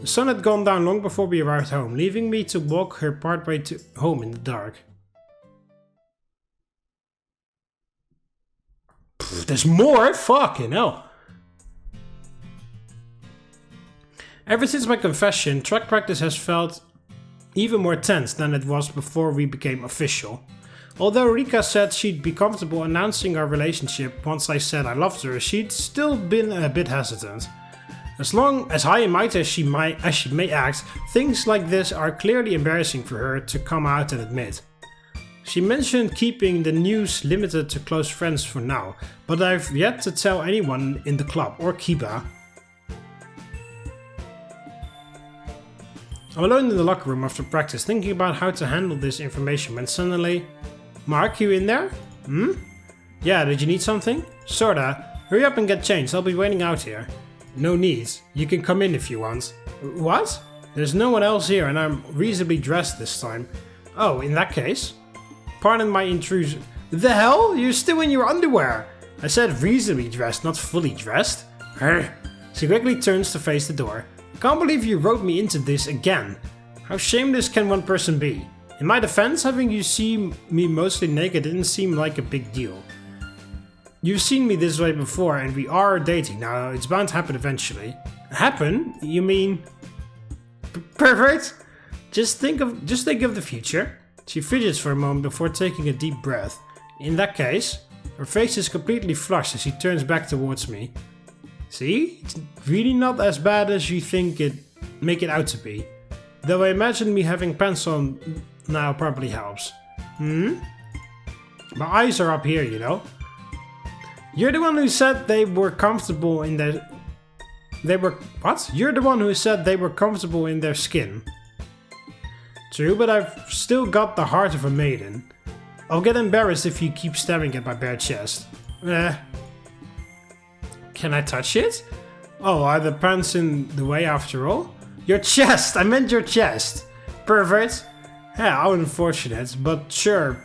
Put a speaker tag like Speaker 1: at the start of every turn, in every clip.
Speaker 1: The sun had gone down long before we arrived home, leaving me to walk her partway to home in the dark. Pfft, there's more? Fucking hell. Ever since my confession, track practice has felt even more tense than it was before we became official. Although Rika said she'd be comfortable announcing our relationship once I said I loved her, she'd still been a bit hesitant. As long as high and mighty as she may act, things like this are clearly embarrassing for her to come out and admit. She mentioned keeping the news limited to close friends for now, but I've yet to tell anyone in the club or Kiba. I'm alone in the locker room after practice, thinking about how to handle this information when suddenly... Mark, you in there? Yeah, did you need something? Sorta. Hurry up and get changed, I'll be waiting out here. No need. You can come in if you want. What? There's no one else here and I'm reasonably dressed this time. Oh, in that case? Pardon my intrusion. The hell? You're still in your underwear! I said reasonably dressed, not fully dressed. She quickly turns to face the door. Can't believe you wrote me into this again. How shameless can one person be? In my defense, having you see me mostly naked didn't seem like a big deal. You've seen me this way before and we are dating now, it's bound to happen eventually. Happen? You mean... Pervert? Just think of the future. She fidgets for a moment before taking a deep breath. In that case, her face is completely flushed as she turns back towards me. See? It's really not as bad as you make it out to be. Though I imagine me having pants on now probably helps. My eyes are up here, you know. You're the one who said they were comfortable in their... What? You're the one who said they were comfortable in their skin. True, but I've still got the heart of a maiden. I'll get embarrassed if you keep staring at my bare chest. Can I touch it? Oh, are the pants in the way after all? Your chest! I meant your chest! Pervert! Yeah, how unfortunate, but sure.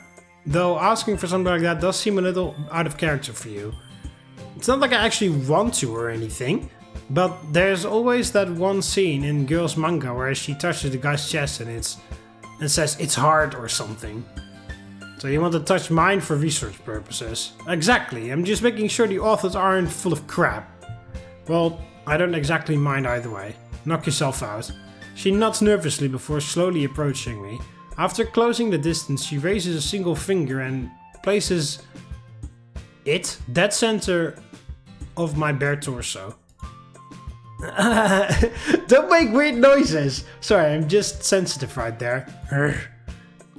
Speaker 1: Though asking for something like that does seem a little out of character for you. It's not like I actually want to or anything, but there's always that one scene in girls' manga where she touches the guy's chest and says it's hard or something. So you want to touch mine for research purposes? Exactly, I'm just making sure the authors aren't full of crap. Well, I don't exactly mind either way. Knock yourself out. She nods nervously before slowly approaching me. After closing the distance, she raises a single finger and places it dead center of my bare torso. Don't make weird noises! Sorry, I'm just sensitive right there.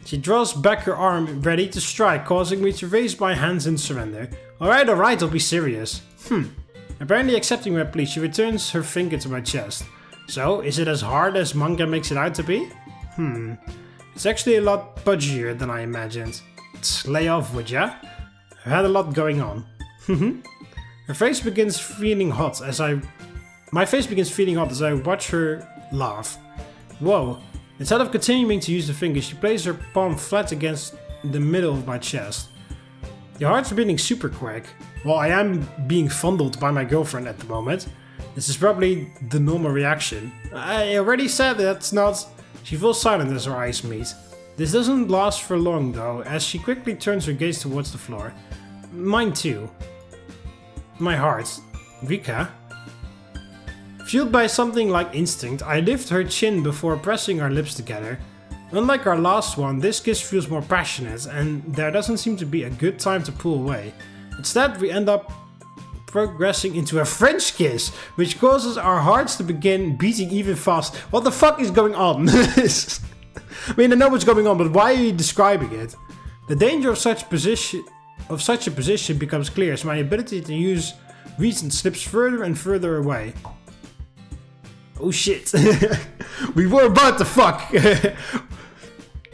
Speaker 1: She draws back her arm, ready to strike, causing me to raise my hands in surrender. Alright, I'll be serious. Apparently accepting my plea, she returns her finger to my chest. So, is it as hard as manga makes it out to be? It's actually a lot pudgier than I imagined. Lay off, would ya? I've had a lot going on. My face begins feeling hot as I watch her laugh. Whoa. Instead of continuing to use the finger, she places her palm flat against the middle of my chest. Your heart's beating super quick. Well, I am being fondled by my girlfriend at the moment. This is probably the normal reaction. I already said that's not... She falls silent as our eyes meet. This doesn't last for long though, as she quickly turns her gaze towards the floor. Mine too. My heart. Rika? Fueled by something like instinct, I lift her chin before pressing our lips together. Unlike our last one, this kiss feels more passionate and there doesn't seem to be a good time to pull away. Instead, we end up progressing into a French kiss, which causes our hearts to begin beating even fast. What the fuck is going on? I mean, I know what's going on, but why are you describing it? The danger of such a position becomes clear as my ability to use reason slips further and further away. Oh shit. We were about to fuck.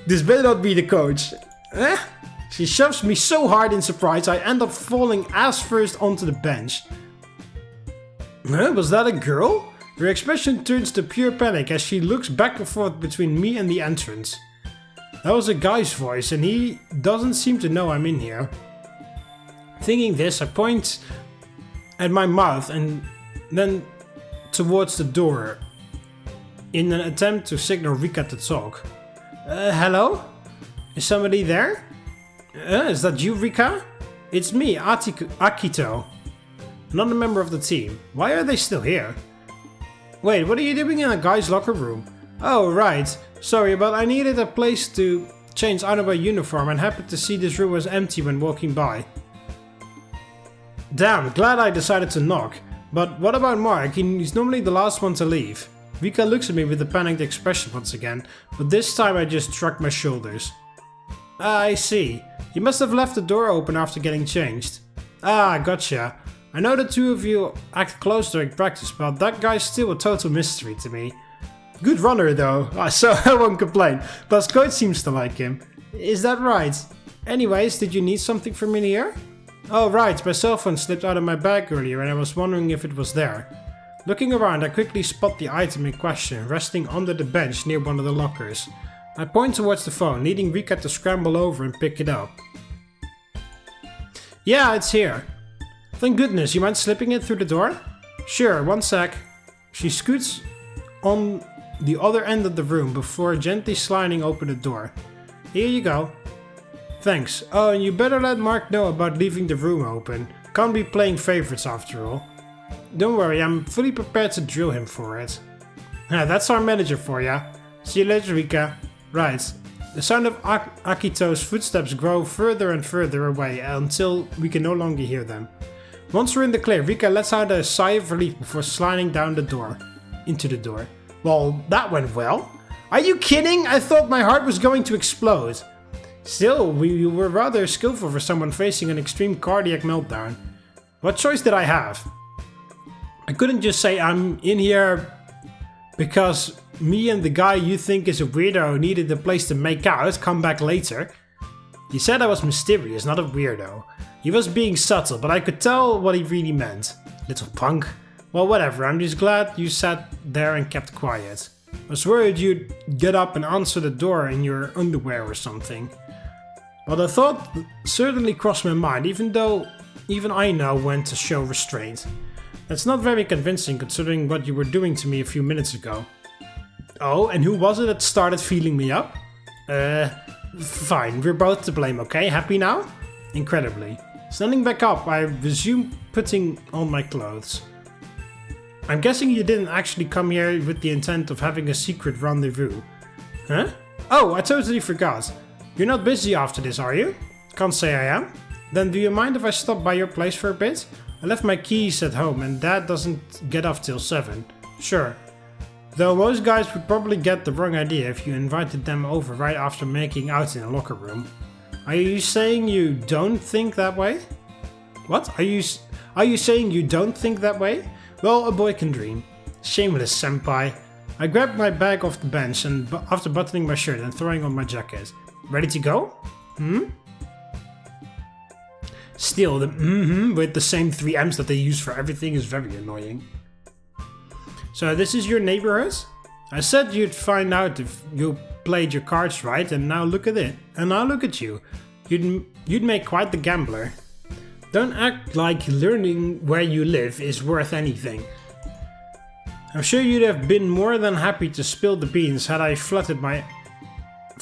Speaker 1: This better not be the coach. She shoves me so hard in surprise I end up falling ass first onto the bench. Was that a girl? Her expression turns to pure panic as she looks back and forth between me and the entrance. That was a guy's voice and he doesn't seem to know I'm in here. Thinking this, I point at my mouth and then towards the door. in an attempt to signal Rika to talk. Hello? Is somebody there? Is that you, Rika? It's me, Akito. Another member of the team. Why are they still here? Wait, what are you doing in a guy's locker room? Oh, right. Sorry, but I needed a place to change out of my uniform and happened to see this room was empty when walking by. Damn, glad I decided to knock. But what about Mark? He's normally the last one to leave. Rika looks at me with a panicked expression once again, but this time I just shrugged my shoulders. I see. You must have left the door open after getting changed. Ah, gotcha. I know the two of you act close during practice, but that guy's still a total mystery to me. Good runner though, so I won't complain. Plus coach seems to like him. Is that right? Anyways, did you need something from in here? Oh right, my cell phone slipped out of my bag earlier and I was wondering if it was there. Looking around, I quickly spot the item in question resting under the bench near one of the lockers. I point towards the phone, needing Rika to scramble over and pick it up. Yeah, it's here. Thank goodness, you mind slipping it through the door? Sure, one sec. She scoots on the other end of the room before gently sliding open the door. Here you go. Thanks. Oh, and you better let Mark know about leaving the room open. Can't be playing favorites after all. Don't worry, I'm fully prepared to drill him for it. That's our manager for ya. See you later, Rika. Right. The sound of Akito's footsteps grow further and further away until we can no longer hear them. Once we're in the clear, Rika lets out a sigh of relief before sliding down the door. Into the door. Well, that went well. Are you kidding? I thought my heart was going to explode. Still, we were rather skillful for someone facing an extreme cardiac meltdown. What choice did I have? I couldn't just say I'm in here because me and the guy you think is a weirdo needed a place to make out, come back later. He said I was mysterious, not a weirdo. He was being subtle, but I could tell what he really meant. Little punk. Well, whatever, I'm just glad you sat there and kept quiet. I was worried you'd get up and answer the door in your underwear or something. Well, the thought certainly crossed my mind, even though even I know when to show restraint. That's not very convincing considering what you were doing to me a few minutes ago. Oh, and who was it that started feeling me up? Fine, we're both to blame, okay? Happy now? Incredibly. Standing back up, I resume putting on my clothes. I'm guessing you didn't actually come here with the intent of having a secret rendezvous. Huh? Oh, I totally forgot. You're not busy after this, are you? Can't say I am. Then do you mind if I stop by your place for a bit? I left my keys at home and Dad doesn't get off till 7. Sure. Though most guys would probably get the wrong idea if you invited them over right after making out in a locker room. Are you saying you don't think that way? What? Are you saying you don't think that way? Well, a boy can dream. Shameless senpai. I grabbed my bag off the bench and after buttoning my shirt and throwing on my jacket. Ready to go? Still, the with the same 3 M's that they use for everything is very annoying. So this is your neighborhood? I said you'd find out if you played your cards right, and now look at it. And now look at you. You'd make quite the gambler. Don't act like learning where you live is worth anything. I'm sure you'd have been more than happy to spill the beans had I fluttered my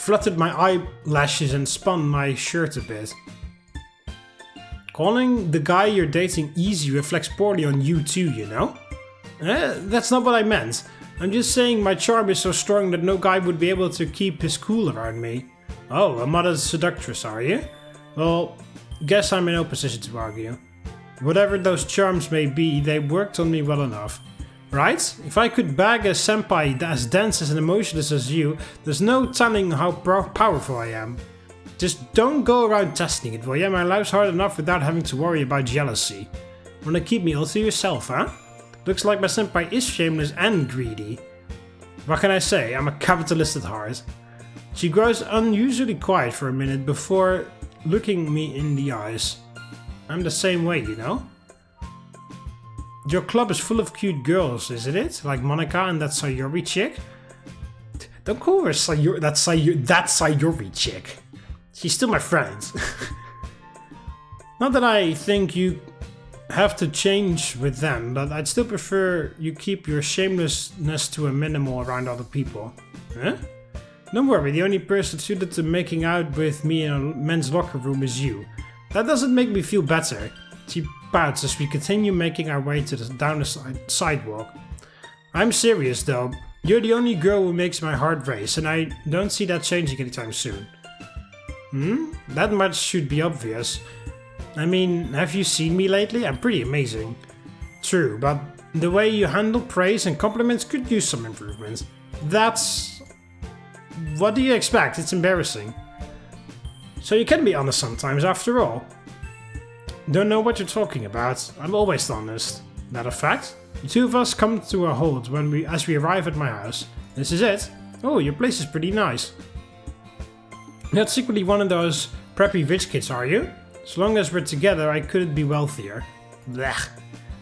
Speaker 1: eyelashes and spun my shirt a bit. Calling the guy you're dating easy reflects poorly on you too, you know? That's not what I meant. I'm just saying my charm is so strong that no guy would be able to keep his cool around me. Oh, a modest seductress, are you? Well, guess I'm in no position to argue. Whatever those charms may be, they worked on me well enough. Right? If I could bag a senpai as dense and emotionless as you, there's no telling how powerful I am. Just don't go around testing it, will ya? My life's hard enough without having to worry about jealousy. Wanna keep me all to yourself, huh? Looks like my senpai is shameless and greedy. What can I say? I'm a capitalist at heart. She grows unusually quiet for a minute before looking me in the eyes. I'm the same way, you know? Your club is full of cute girls, isn't it? Like Monika and that Sayori chick? Don't call her that Sayori chick. She's still my friend. Not that I think you have to change with them, but I'd still prefer you keep your shamelessness to a minimal around other people. Huh? Don't worry, the only person suited to making out with me in a men's locker room is you. That doesn't make me feel better. She pouts as we continue making our way down the sidewalk. I'm serious though. You're the only girl who makes my heart race, and I don't see that changing anytime soon. That much should be obvious. I mean, have you seen me lately? I'm pretty amazing. True, but the way you handle praise and compliments could use some improvement. That's... What do you expect? It's embarrassing. So you can be honest sometimes, after all. Don't know what you're talking about. I'm always honest. Matter of fact, the two of us come to a halt as we arrive at my house. This is it. Oh, your place is pretty nice. Not secretly one of those preppy rich kids, are you? As long as we're together, I couldn't be wealthier. Blech.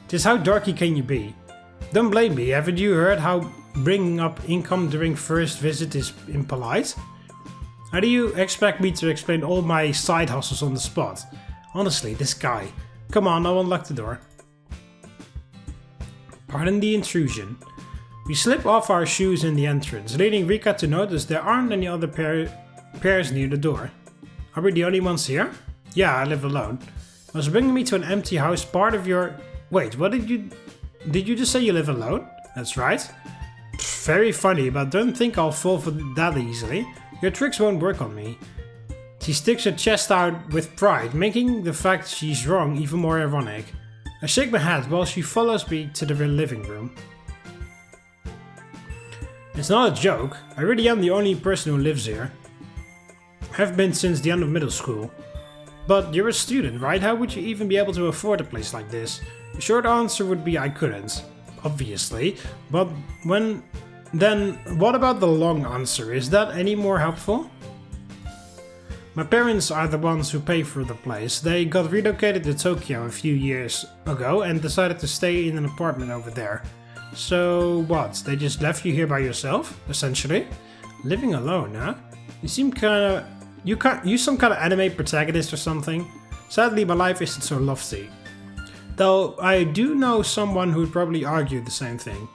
Speaker 1: Just how dorky can you be? Don't blame me, haven't you heard how bringing up income during first visit is impolite? How do you expect me to explain all my side hustles on the spot? Honestly, this guy. Come on, I'll unlock the door. Pardon the intrusion. We slip off our shoes in the entrance, leading Rika to notice there aren't any other pairs near the door. Are we the only ones here? Yeah, I live alone. Was bringing me to an empty house part of your... Wait, what did you just say you live alone? That's right. Very funny, but don't think I'll fall for that easily. Your tricks won't work on me. She sticks her chest out with pride, making the fact she's wrong even more ironic. I shake my head while she follows me to the living room. It's not a joke. I really am the only person who lives here. Have been since the end of middle school. But you're a student, right? How would you even be able to afford a place like this? The short answer would be I couldn't. Obviously. But then what about the long answer? Is that any more helpful? My parents are the ones who pay for the place. They got relocated to Tokyo a few years ago and decided to stay in an apartment over there. So what? They just left you here by yourself, essentially? Living alone, huh? You seem kinda... You some kind of anime protagonist or something? Sadly, my life isn't so lofty. Though I do know someone who'd probably argue the same thing.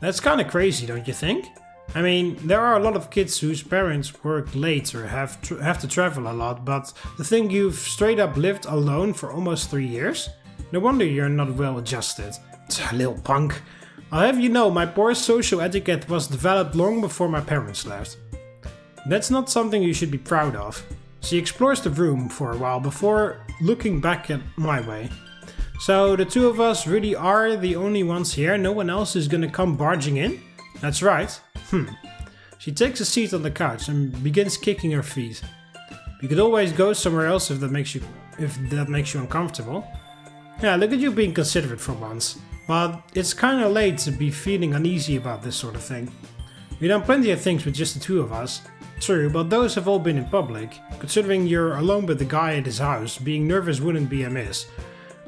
Speaker 1: That's kinda crazy, don't you think? I mean, there are a lot of kids whose parents work late or have to travel a lot, but to think you've straight up lived alone for almost 3 years? No wonder you're not well adjusted. Little punk. I'll have you know, my poor social etiquette was developed long before my parents left. That's not something you should be proud of. She explores the room for a while before looking back at my way. So the two of us really are the only ones here? No one else is gonna come barging in? That's right. She takes a seat on the couch and begins kicking her feet. You could always go somewhere else if that makes you uncomfortable. Yeah, look at you being considerate for once. But it's kinda late to be feeling uneasy about this sort of thing. We've done plenty of things with just the two of us. True, but those have all been in public. Considering you're alone with the guy at his house, being nervous wouldn't be amiss.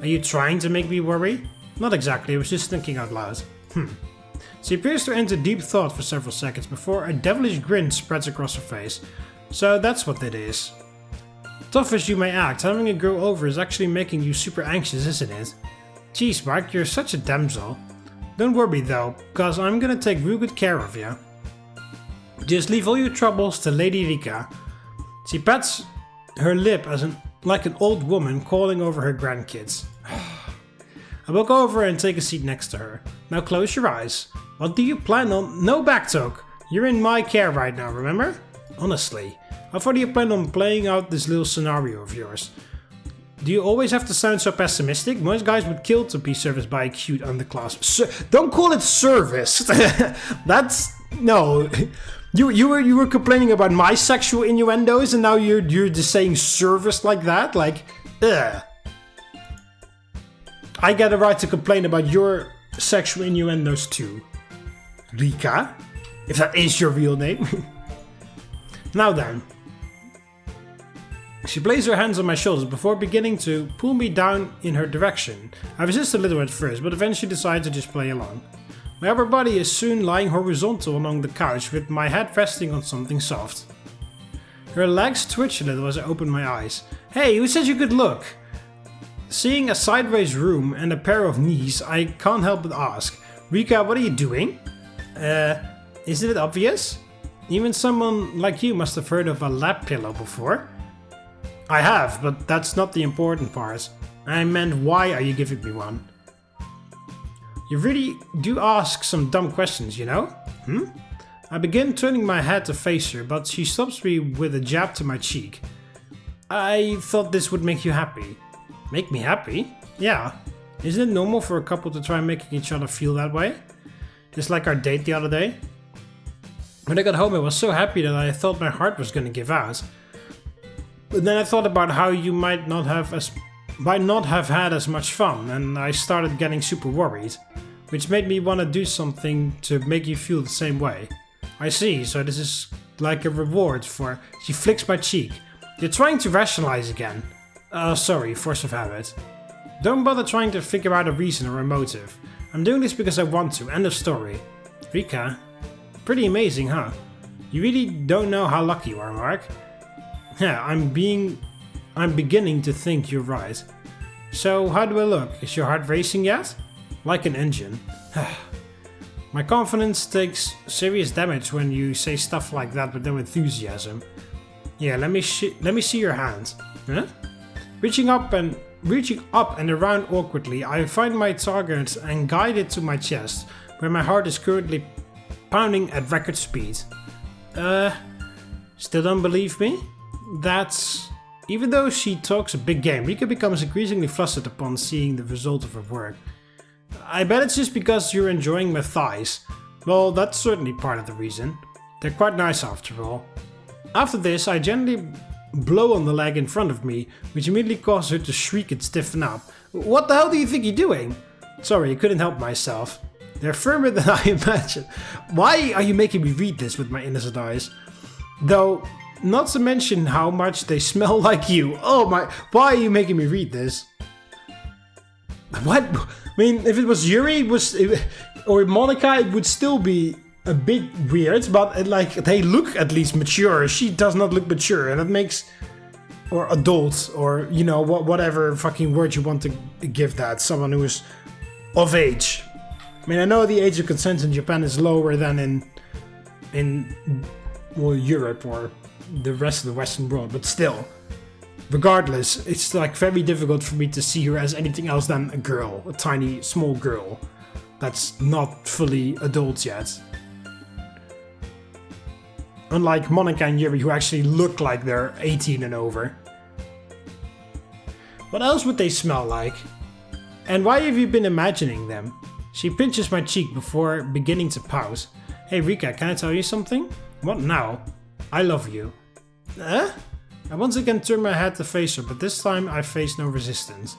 Speaker 1: Are you trying to make me worry? Not exactly, I was just thinking out loud. She appears to enter deep thought for several seconds before a devilish grin spreads across her face. So that's what it is. Tough as you may act, having a girl over is actually making you super anxious, isn't it? Jeez, Mark, you're such a damsel. Don't worry though, cause I'm gonna take real good care of you. Just leave all your troubles to Lady Rika. She pats her lip like an old woman calling over her grandkids. I walk over and take a seat next to her. Now close your eyes. What do you plan on? No backtalk! You're in my care right now, remember? Honestly, how far do you plan on playing out this little scenario of yours? Do you always have to sound so pessimistic? Most guys would kill to be serviced by a cute underclass. Don't call it service! That's... no. You were complaining about my sexual innuendos and now you're just saying service like that? Like, ugh. I get a right to complain about your sexual innuendos too. Rika? If that is your real name. Now then. She places her hands on my shoulders before beginning to pull me down in her direction. I resist a little at first, but eventually decide to just play along. My upper body is soon lying horizontal along the couch with my head resting on something soft. Her legs twitch a little as I open my eyes. Hey, who said you could look? Seeing a sideways room and a pair of knees, I can't help but ask, Rika, what are you doing? Isn't it obvious? Even someone like you must have heard of a lap pillow before. I have, but that's not the important part. I meant, why are you giving me one? You really do ask some dumb questions, you know? I begin turning my head to face her, but she stops me with a jab to my cheek. I thought this would make you happy. Make me happy? Yeah. Isn't it normal for a couple to try making each other feel that way? Just like our date the other day. When I got home I was so happy that I thought my heart was gonna give out. But then I thought about how you might not have had as much fun, and I started getting super worried. Which made me want to do something to make you feel the same way. I see, so this is like a reward for... She flicks my cheek. You're trying to rationalize again. Sorry, force of habit. Don't bother trying to figure out a reason or a motive. I'm doing this because I want to, end of story. Rika, pretty amazing, huh? You really don't know how lucky you are, Mark. Yeah, I'm beginning to think you're right. So, how do I look? Is your heart racing yet? Like an engine. My confidence takes serious damage when you say stuff like that with no enthusiasm. Yeah, let me see your hands. Huh? Reaching up and around awkwardly, I find my target and guide it to my chest, where my heart is currently pounding at record speed. Still don't believe me? That's... Even though she talks a big game, Rika becomes increasingly flustered upon seeing the result of her work. I bet it's just because you're enjoying my thighs. Well, that's certainly part of the reason. They're quite nice after all. After this, I gently blow on the leg in front of me, which immediately causes her to shriek and stiffen up. What the hell do you think you're doing? Sorry, I couldn't help myself. They're firmer than I imagined. Why are you making me read this with my innocent eyes? Though, not to mention how much they smell like you. Oh my, why are you making me read this? What? I mean, if it was Yuri, or Monika, it would still be a bit weird, but like, they look at least mature. She does not look mature, and it makes... Or adult, or, you know, whatever fucking word you want to give that. Someone who is of age. I mean, I know the age of consent in Japan is lower than in well, Europe or the rest of the Western world, but still. Regardless, it's like very difficult for me to see her as anything else than a girl, a tiny, small girl that's not fully adult yet. Unlike Monika and Yuri, who actually look like they're 18 and over. What else would they smell like? And why have you been imagining them? She pinches my cheek before beginning to pout. Hey Rika, can I tell you something? What now? I love you. I once again turn my head to face her, but this time I face no resistance.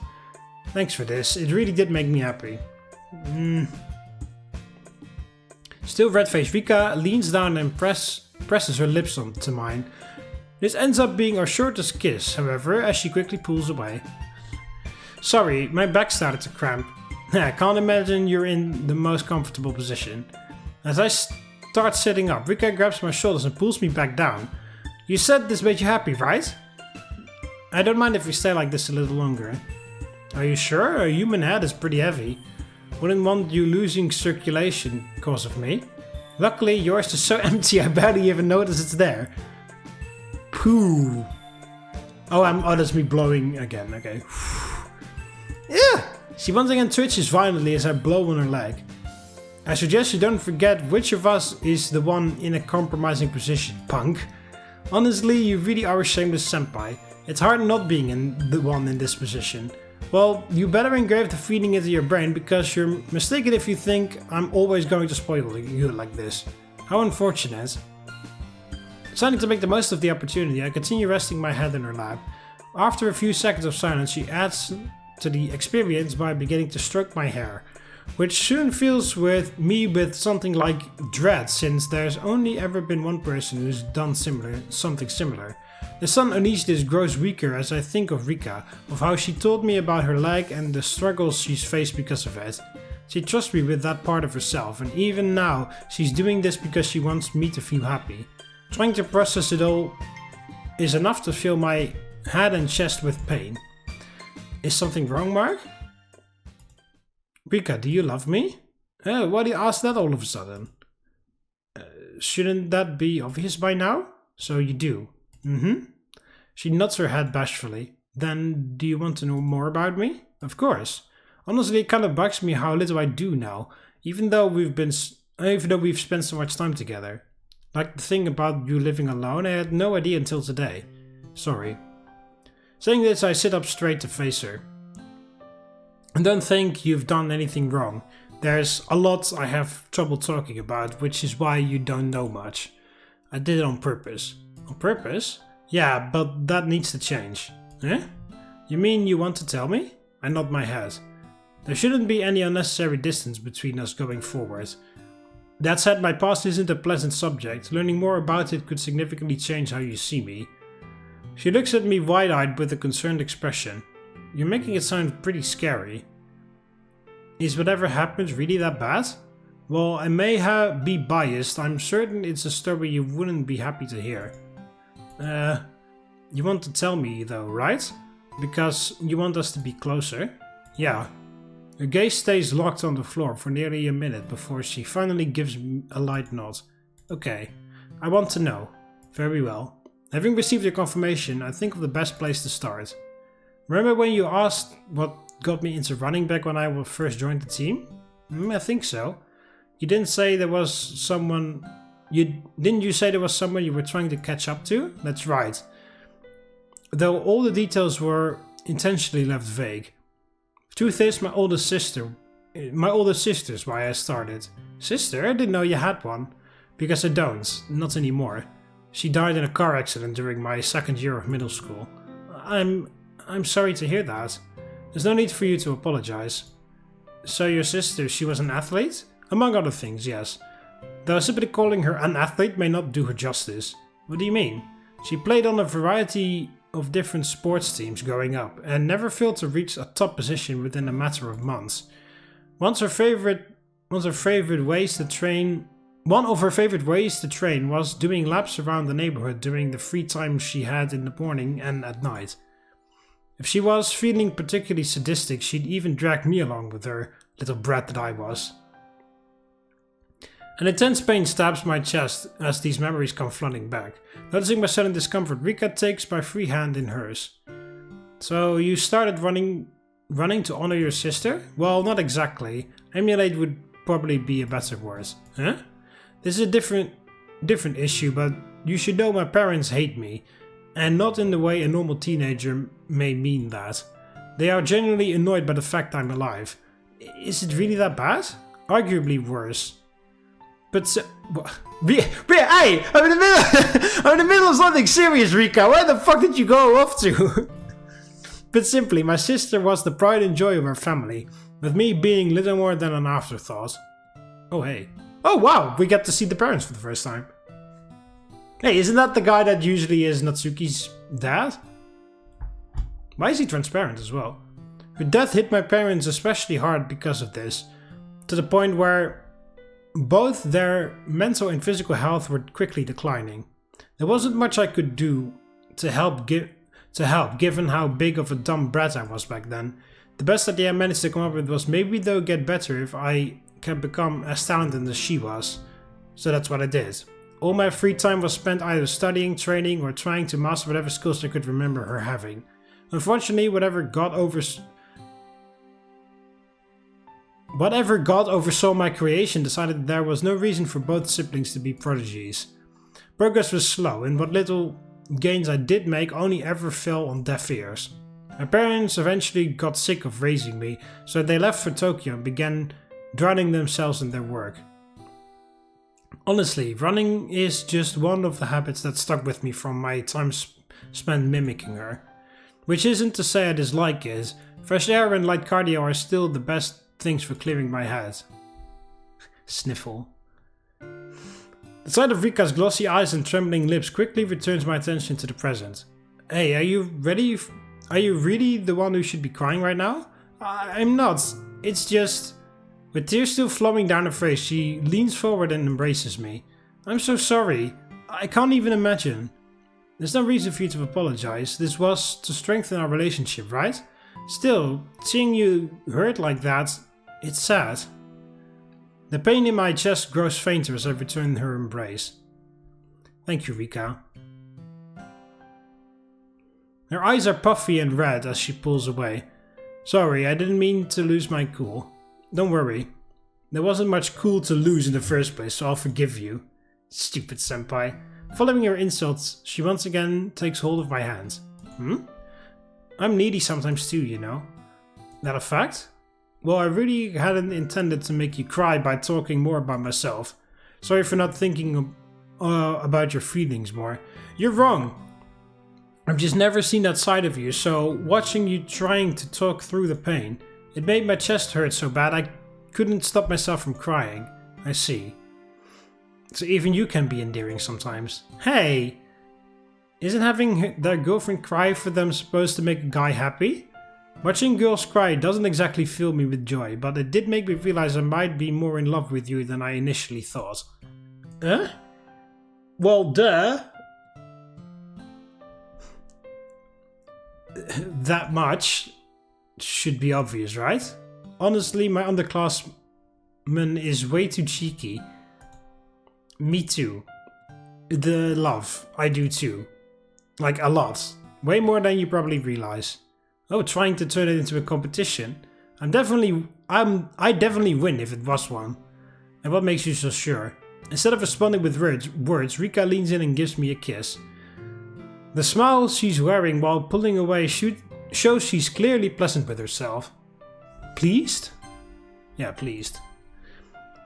Speaker 1: Thanks for this, it really did make me happy. Still red-faced, Rika leans down and presses her lips onto mine. This ends up being our shortest kiss, however, as she quickly pulls away. Sorry, my back started to cramp. I can't imagine you're in the most comfortable position. As I start sitting up, Rika grabs my shoulders and pulls me back down. You said this made you happy, right? I don't mind if we stay like this a little longer. Are you sure? A human head is pretty heavy. Wouldn't want you losing circulation because of me. Luckily, yours is so empty I barely even notice it's there. Pooh. Oh, that's me blowing again, okay. Yeah! She once again twitches violently as I blow on her leg. I suggest you don't forget which of us is the one in a compromising position, punk. Honestly, you really are a shameless senpai. It's hard not being the one in this position. Well, you better engrave the feeling into your brain, because you're mistaken if you think I'm always going to spoil you like this. How unfortunate. Deciding to make the most of the opportunity, I continue resting my head in her lap. After a few seconds of silence, she adds to the experience by beginning to stroke my hair, which soon fills with something like dread, since there's only ever been one person who's done something similar. The sun underneath this grows weaker as I think of Rika, of how she told me about her leg and the struggles she's faced because of it. She trusts me with that part of herself, and even now she's doing this because she wants me to feel happy. Trying to process it all is enough to fill my head and chest with pain. Is something wrong, Mark? Rika, do you love me? Why do you ask that all of a sudden? Shouldn't that be obvious by now? So you do. Mm-hmm. She nods her head bashfully. Then, do you want to know more about me? Of course. Honestly, it kind of bugs me how little I do know, even though we've spent so much time together. Like the thing about you living alone, I had no idea until today. Sorry. Saying this, I sit up straight to face her. I don't think you've done anything wrong. There's a lot I have trouble talking about, which is why you don't know much. I did it on purpose. On purpose? Yeah, but that needs to change. Eh? You mean you want to tell me? I nod my head. There shouldn't be any unnecessary distance between us going forward. That said, my past isn't a pleasant subject. Learning more about it could significantly change how you see me. She looks at me wide-eyed with a concerned expression. You're making it sound pretty scary. Is whatever happens really that bad? Well, I may be biased. I'm certain it's a story you wouldn't be happy to hear. You want to tell me though, right? Because you want us to be closer? Yeah. Her gaze stays locked on the floor for nearly a minute before she finally gives me a light nod. Okay, I want to know. Very well. Having received your confirmation, I think of the best place to start. Remember when you asked what got me into running back when I first joined the team? I think so. You didn't say there was someone... Didn't you say there was someone you were trying to catch up to? That's right. Though all the details were intentionally left vague. Truth is, my older sister's why I started. Sister? I didn't know you had one. Because I don't. Not anymore. She died in a car accident during my second year of middle school. I'm sorry to hear that. There's no need for you to apologize. So your sister, she was an athlete? Among other things, yes. Though simply calling her an athlete may not do her justice. What do you mean? She played on a variety of different sports teams growing up and never failed to reach a top position within a matter of months. One of her favorite ways to train was doing laps around the neighborhood during the free time she had in the morning and at night. If she was feeling particularly sadistic, she'd even drag me along with her, little brat that I was. An intense pain stabs my chest as these memories come flooding back. Noticing my sudden discomfort, Rika takes my free hand in hers. So you started running to honor your sister? Well, not exactly. Emulate would probably be a better word. Huh? This is a different issue, but you should know my parents hate me. And not in the way a normal teenager may mean that. They are genuinely annoyed by the fact I'm alive. Is it really that bad? Arguably worse. But hey, I'm in the middle of something serious, Rika. Where the fuck did you go off to? But simply, my sister was the pride and joy of our family, with me being little more than an afterthought. Oh hey. Oh wow, we get to see the parents for the first time. Hey, isn't that the guy that usually is Natsuki's dad? Why is he transparent as well? Her death hit my parents especially hard because of this, to the point where both their mental and physical health were quickly declining. There wasn't much I could do to help given how big of a dumb brat I was back then. The best idea I managed to come up with was maybe they'll get better if I can become as talented as she was. So that's what I did. All my free time was spent either studying, training, or trying to master whatever skills I could remember her having. Unfortunately, whatever God oversaw my creation decided there was no reason for both siblings to be prodigies. Progress was slow, and what little gains I did make only ever fell on deaf ears. My parents eventually got sick of raising me, so they left for Tokyo and began drowning themselves in their work. Honestly, running is just one of the habits that stuck with me from my time spent mimicking her. Which isn't to say I dislike it. Fresh air and light cardio are still the best things for clearing my head. Sniffle. The sight of Rika's glossy eyes and trembling lips quickly returns my attention to the present. Hey, are you ready? Are you really the one who should be crying right now? I'm not. It's just... With tears still flowing down her face, she leans forward and embraces me. I'm so sorry. I can't even imagine. There's no reason for you to apologize. This was to strengthen our relationship, right? Still, seeing you hurt like that, it's sad. The pain in my chest grows fainter as I return her embrace. Thank you, Rika. Her eyes are puffy and red as she pulls away. Sorry, I didn't mean to lose my cool. Don't worry. There wasn't much cool to lose in the first place, so I'll forgive you. Stupid senpai. Following her insults, she once again takes hold of my hand. I'm needy sometimes too, you know. That a fact? Well, I really hadn't intended to make you cry by talking more about myself. Sorry for not thinking about your feelings more. You're wrong. I've just never seen that side of you, so watching you trying to talk through the pain, it made my chest hurt so bad I couldn't stop myself from crying. I see. So even you can be endearing sometimes. Hey! Isn't having their girlfriend cry for them supposed to make a guy happy? Watching girls cry doesn't exactly fill me with joy, but it did make me realize I might be more in love with you than I initially thought. Huh? Well, duh. That much should be obvious, right? Honestly, my underclassman is way too cheeky. Me too. The love, I do too. Like a lot. Way more than you probably realize. Oh, trying to turn it into a competition? I definitely win if it was one. And what makes you so sure? Instead of responding with words, Rika leans in and gives me a kiss. The smile she's wearing while pulling away shows she's clearly pleasant with herself. Pleased? Yeah, pleased.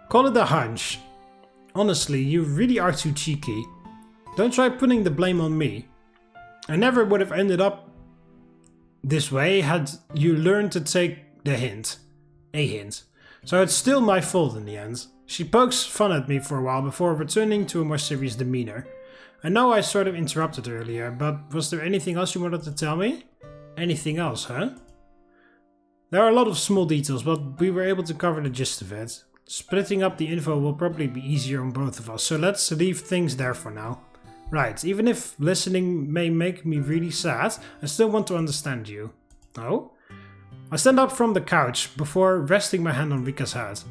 Speaker 1: Call it a hunch. Honestly, you really are too cheeky. Don't try putting the blame on me. I never would have ended up this way had you learned to take the hint. A hint. So it's still my fault in the end. She pokes fun at me for a while before returning to a more serious demeanor. I know I sort of interrupted earlier, but was there anything else you wanted to tell me? Anything else, huh? There are a lot of small details, but we were able to cover the gist of it. Splitting up the info will probably be easier on both of us, so let's leave things there for now. Right, even if listening may make me really sad, I still want to understand you. Oh? I stand up from the couch before resting my hand on Rika's head.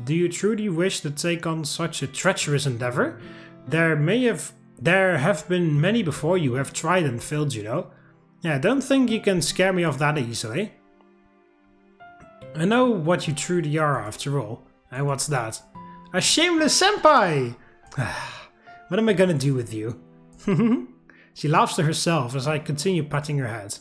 Speaker 1: Do you truly wish to take on such a treacherous endeavor? There have been many before you who have tried and failed, you know. Yeah, don't think you can scare me off that easily. I know what you truly are after all. And what's that? A shameless senpai! What am I gonna do with you? She laughs to herself as I continue patting her head.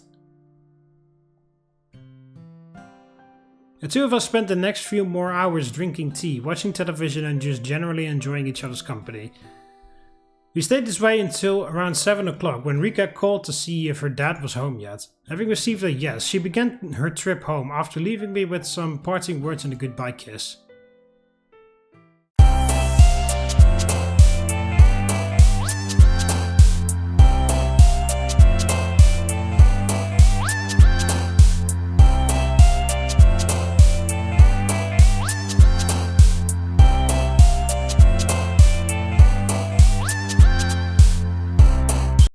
Speaker 1: The two of us spent the next few more hours drinking tea, watching television and just generally enjoying each other's company. We stayed this way until around 7 o'clock when Rika called to see if her dad was home yet. Having received a yes, she began her trip home after leaving me with some parting words and a goodbye kiss.